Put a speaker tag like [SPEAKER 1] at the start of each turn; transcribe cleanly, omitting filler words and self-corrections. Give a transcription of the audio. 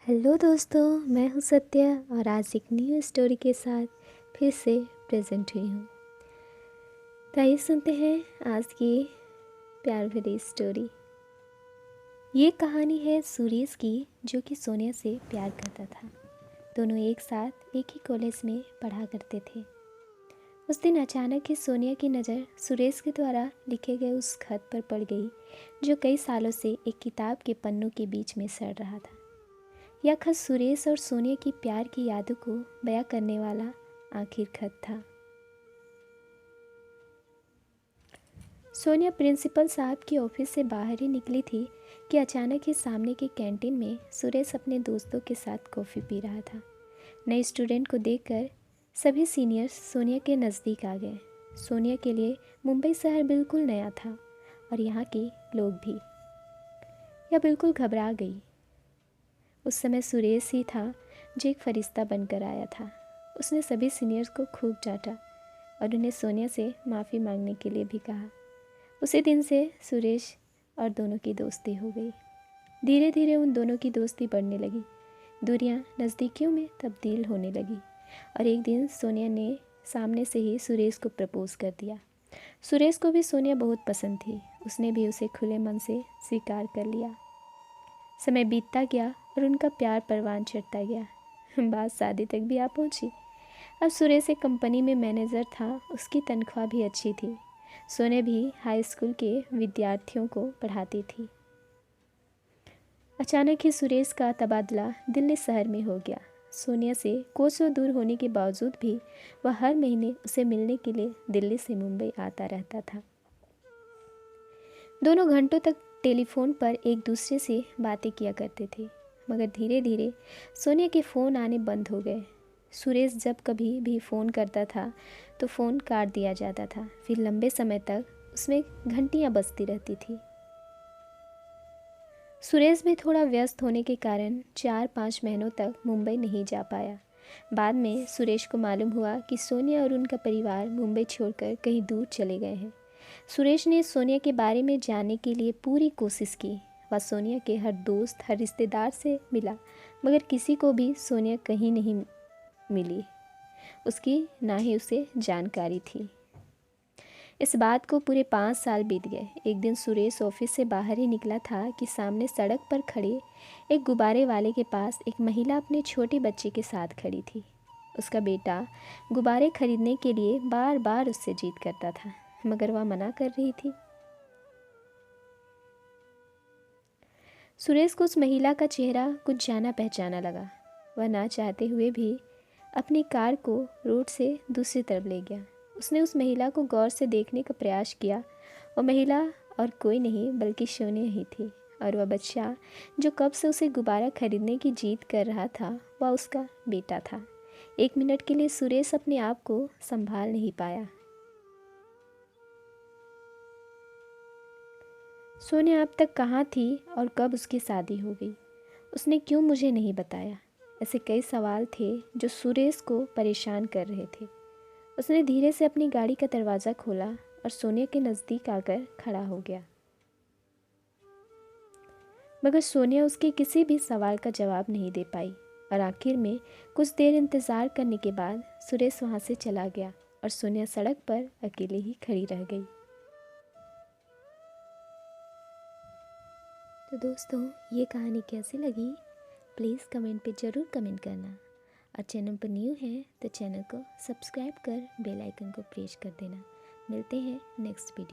[SPEAKER 1] Hello दोस्तों, मैं हूँ सत्या और आज एक न्यू स्टोरी के साथ फिर से प्रेजेंट हुई हूँ। तो आइए सुनते हैं आज की प्यार भरी स्टोरी। ये कहानी है सुरेश की, जो कि सोनिया से प्यार करता था। दोनों एक साथ एक ही कॉलेज में पढ़ा करते थे। उस दिन अचानक ही सोनिया की नज़र सुरेश के द्वारा लिखे गए उस खत पर पड़ गई, जो कई सालों से एक किताब के पन्नों के बीच में सड़ रहा था। यह खत सुरेश और सोनिया की प्यार की यादों को बयां करने वाला आखिर खत था। सोनिया प्रिंसिपल साहब की ऑफिस से बाहर ही निकली थी कि अचानक ही सामने के कैंटीन में सुरेश अपने दोस्तों के साथ कॉफ़ी पी रहा था। नए स्टूडेंट को देखकर सभी सीनियर्स सोनिया के नज़दीक आ गए। सोनिया के लिए मुंबई शहर बिल्कुल नया था और यहाँ के लोग भी। यह बिल्कुल घबरा गई। उस समय सुरेश ही था जो एक फरिश्ता बनकर आया था। उसने सभी सीनियर्स को खूब डांटा और उन्हें सोनिया से माफ़ी मांगने के लिए भी कहा। उसी दिन से सुरेश और दोनों की दोस्ती हो गई। धीरे धीरे उन दोनों की दोस्ती बढ़ने लगी। दूरियां नज़दीकियों में तब्दील होने लगी और एक दिन सोनिया ने सामने से ही सुरेश को प्रपोज़ कर दिया। सुरेश को भी सोनिया बहुत पसंद थी। उसने भी उसे खुले मन से स्वीकार कर लिया। समय बीतता गया और उनका प्यार परवान चढ़ता गया। बात शादी तक भी आ पहुंची। अब सुरेश एक कंपनी में मैनेजर था। उसकी तनख्वाह भी अच्छी थी। सोनिया भी हाई स्कूल के विद्यार्थियों को पढ़ाती थी। अचानक ही सुरेश का तबादला दिल्ली शहर में हो गया। सोनिया से कोसों दूर होने के बावजूद भी वह हर महीने उसे मिलने के लिए दिल्ली से मुंबई आता रहता था। दोनों घंटों तक टेलीफोन पर एक दूसरे से बातें किया करते थे, मगर धीरे धीरे सोनिया के फ़ोन आने बंद हो गए। सुरेश जब कभी भी फ़ोन करता था तो फ़ोन काट दिया जाता था। फिर लंबे समय तक उसमें घंटियां बजती रहती थी। सुरेश भी थोड़ा व्यस्त होने के कारण 4-5 महीनों तक मुंबई नहीं जा पाया। बाद में सुरेश को मालूम हुआ कि सोनिया और उनका परिवार मुंबई छोड़कर कहीं दूर चले गए हैं। सुरेश ने सोनिया के बारे में जानने के लिए पूरी कोशिश की। वह सोनिया के हर दोस्त, हर रिश्तेदार से मिला, मगर किसी को भी सोनिया कहीं नहीं मिली। उसकी ना ही उसे जानकारी थी। इस बात को पूरे 5 साल बीत गए। एक दिन सुरेश ऑफिस से बाहर ही निकला था कि सामने सड़क पर खड़े एक गुब्बारे वाले के पास एक महिला अपने छोटे बच्चे के साथ खड़ी थी। उसका बेटा गुब्बारे खरीदने के लिए बार बार उससे जिद करता था, मगर वह मना कर रही थी। सुरेश को उस महिला का चेहरा कुछ जाना पहचाना लगा। वह ना चाहते हुए भी अपनी कार को रोड से दूसरी तरफ ले गया। उसने उस महिला को गौर से देखने का प्रयास किया। वह महिला और कोई नहीं बल्कि सोनिया ही थी, और वह बच्चा जो कब से उसे गुब्बारा खरीदने की जिद कर रहा था, वह उसका बेटा था। 1 मिनट के लिए सुरेश अपने आप को संभाल नहीं पाया। सोनिया अब तक कहाँ थी और कब उसकी शादी हो गई? उसने क्यों मुझे नहीं बताया? ऐसे कई सवाल थे जो सुरेश को परेशान कर रहे थे। उसने धीरे से अपनी गाड़ी का दरवाज़ा खोला और सोनिया के नज़दीक आकर खड़ा हो गया, मगर सोनिया उसके किसी भी सवाल का जवाब नहीं दे पाई। और आखिर में कुछ देर इंतज़ार करने के बाद सुरेश वहाँ से चला गया और सोनिया सड़क पर अकेले ही खड़ी रह गई। तो दोस्तों, ये कहानी कैसी लगी प्लीज़ कमेंट पे ज़रूर कमेंट करना। और चैनल पर न्यू है तो चैनल को सब्सक्राइब कर बेल आइकन को प्रेस कर देना। मिलते हैं नेक्स्ट वीडियो।